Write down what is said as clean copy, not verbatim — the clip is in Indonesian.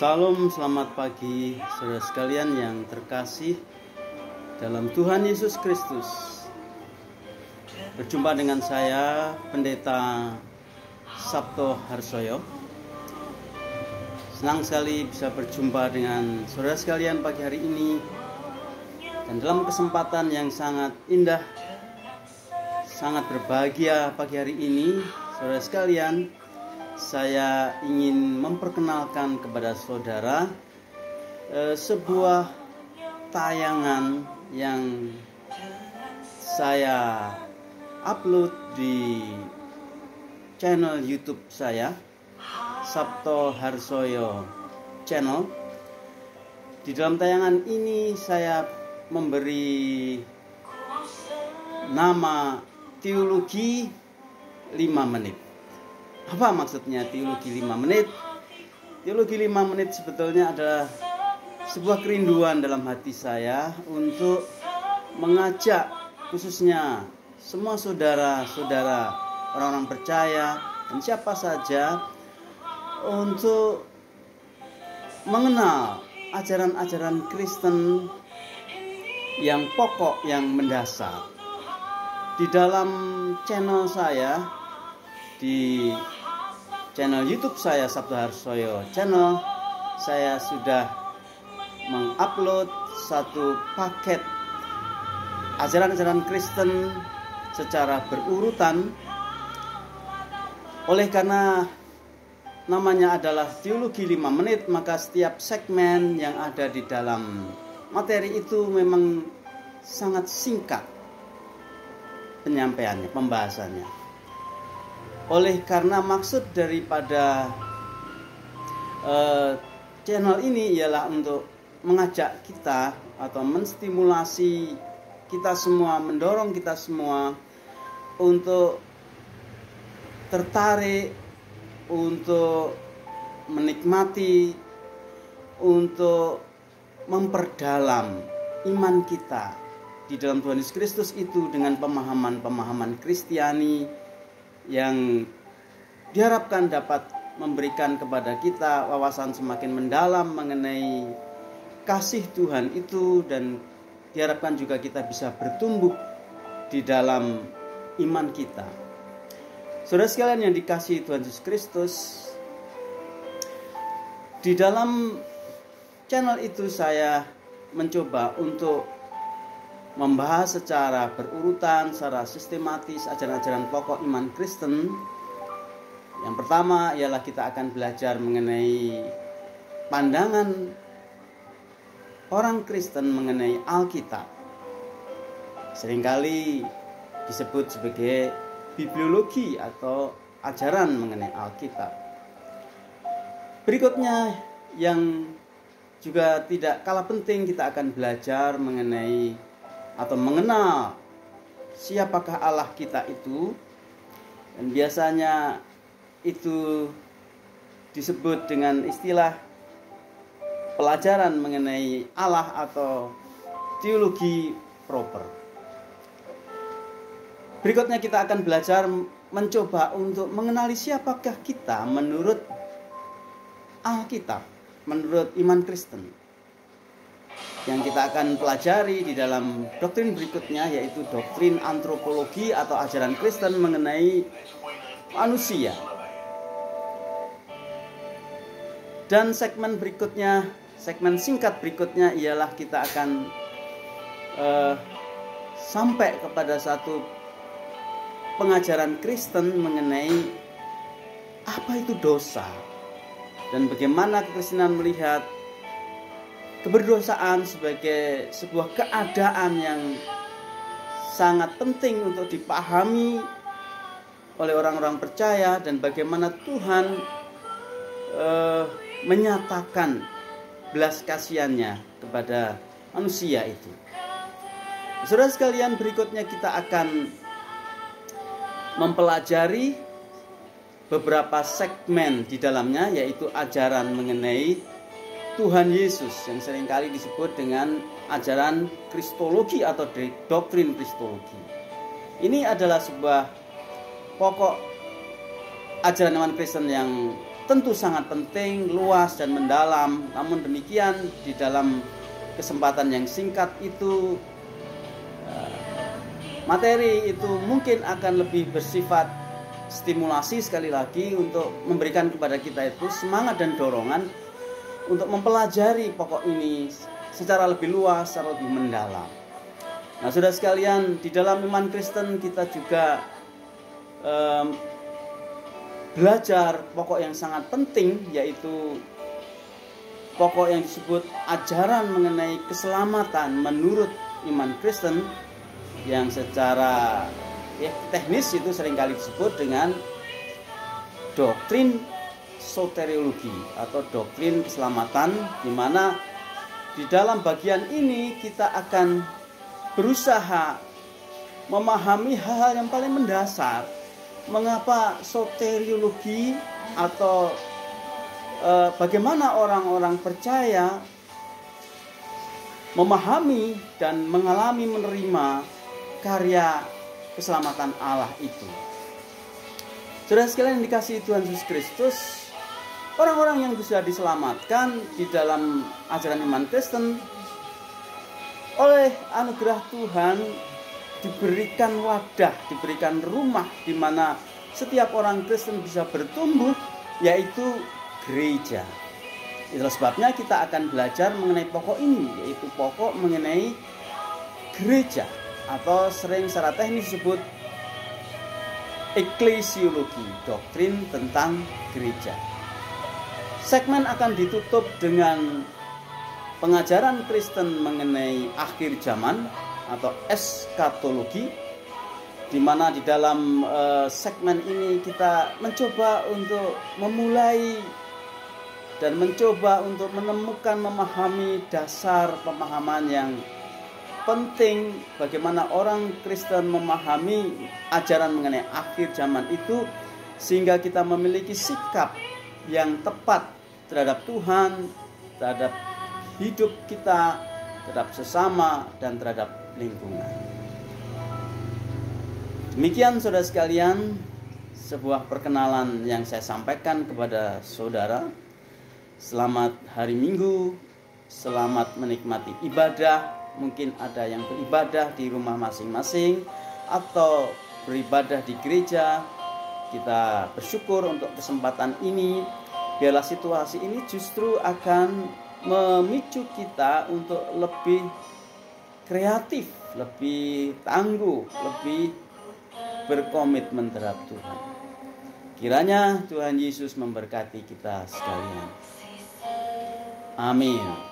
Salam, selamat pagi saudara sekalian yang terkasih dalam Tuhan Yesus Kristus. Berjumpa dengan saya, Pendeta Sabto Harsoyo. Senang sekali bisa berjumpa dengan saudara sekalian pagi hari ini. Dan dalam kesempatan yang sangat indah, sangat berbahagia pagi hari ini, saudara sekalian, saya ingin memperkenalkan kepada saudara sebuah tayangan yang saya upload di channel YouTube saya, Sabto Harsoyo Channel. Di dalam tayangan ini saya memberi nama Teologi 5 menit. Apa maksudnya teologi 5 menit? Teologi 5 menit sebetulnya adalah sebuah kerinduan dalam hati saya untuk mengajak khususnya semua saudara-saudara, orang-orang percaya dan siapa saja untuk mengenal ajaran-ajaran Kristen yang pokok, yang mendasar. Di dalam channel saya, di channel YouTube saya, Sabto Harsoyo Channel, saya sudah mengupload satu paket ajaran-ajaran Kristen secara berurutan. Oleh karena namanya adalah Teologi 5 menit, maka setiap segmen yang ada di dalam materi itu memang sangat singkat penyampaiannya, pembahasannya. Oleh karena maksud daripada channel ini ialah untuk mengajak kita atau menstimulasi kita semua, mendorong kita semua untuk tertarik, untuk menikmati, untuk memperdalam iman kita di dalam Tuhan Yesus Kristus itu dengan pemahaman-pemahaman Kristiani yang diharapkan dapat memberikan kepada kita wawasan semakin mendalam mengenai kasih Tuhan itu, dan diharapkan juga kita bisa bertumbuh di dalam iman kita. Saudara sekalian yang dikasihi Tuhan Yesus Kristus, di dalam channel itu saya mencoba untuk membahas secara berurutan, secara sistematis ajaran-ajaran pokok iman Kristen. Yang pertama ialah kita akan belajar mengenai pandangan orang Kristen mengenai Alkitab. Seringkali disebut sebagai bibliologi atau ajaran mengenai Alkitab. Berikutnya yang juga tidak kalah penting, kita akan belajar mengenai atau mengenal siapakah Allah kita itu, dan biasanya itu disebut dengan istilah pelajaran mengenai Allah atau teologi proper. Berikutnya kita akan belajar mencoba untuk mengenali siapakah kita menurut Alkitab, menurut iman Kristen. Yang kita akan pelajari di dalam doktrin berikutnya, yaitu doktrin antropologi atau ajaran Kristen mengenai manusia. Dan segmen berikutnya, segmen singkat berikutnya ialah kita akan sampai kepada satu pengajaran Kristen mengenai apa itu dosa dan bagaimana kekristenan melihat keberdosaan sebagai sebuah keadaan yang sangat penting untuk dipahami oleh orang-orang percaya, dan bagaimana Tuhan menyatakan belas kasihannya kepada manusia itu. Saudara sekalian, berikutnya kita akan mempelajari beberapa segmen di dalamnya, yaitu ajaran mengenai Tuhan Yesus yang seringkali disebut dengan ajaran Kristologi atau doktrin Kristologi. Ini adalah sebuah pokok ajaran iman Kristen yang tentu sangat penting, luas dan mendalam. Namun demikian di dalam kesempatan yang singkat itu, materi itu mungkin akan lebih bersifat stimulasi sekali lagi untuk memberikan kepada kita itu semangat dan dorongan untuk mempelajari pokok ini secara lebih luas, secara lebih mendalam. Nah, saudara sekalian, di dalam iman Kristen kita juga belajar pokok yang sangat penting, yaitu pokok yang disebut ajaran mengenai keselamatan menurut iman Kristen, yang secara teknis itu seringkali disebut dengan doktrin soteriologi atau doktrin keselamatan, di mana di dalam bagian ini kita akan berusaha memahami hal-hal yang paling mendasar. Mengapa soteriologi atau bagaimana orang-orang percaya memahami dan mengalami menerima karya keselamatan Allah itu. Saudara sekalian yang dikasihi Tuhan Yesus Kristus, orang-orang yang sudah diselamatkan di dalam ajaran iman Kristen oleh anugerah Tuhan diberikan wadah, diberikan rumah di mana setiap orang Kristen bisa bertumbuh, yaitu gereja. Itulah sebabnya kita akan belajar mengenai pokok ini, yaitu pokok mengenai gereja, atau sering secara teknis disebut eklesiologi, doktrin tentang gereja. Segmen akan ditutup dengan pengajaran Kristen mengenai akhir zaman atau eskatologi, di mana di dalam segmen ini kita mencoba untuk memulai dan mencoba untuk menemukan, memahami dasar pemahaman yang penting bagaimana orang Kristen memahami ajaran mengenai akhir zaman itu, sehingga kita memiliki sikap yang tepat terhadap Tuhan, terhadap hidup kita, terhadap sesama, dan terhadap lingkungan. Demikian saudara sekalian, sebuah perkenalan yang saya sampaikan kepada saudara. Selamat hari Minggu, selamat menikmati ibadah. Mungkin ada yang beribadah di rumah masing-masing atau beribadah di gereja. Kita bersyukur untuk kesempatan ini. Biarlah situasi ini justru akan memicu kita untuk lebih kreatif, lebih tangguh, lebih berkomitmen terhadap Tuhan. Kiranya Tuhan Yesus memberkati kita sekalian. Amin.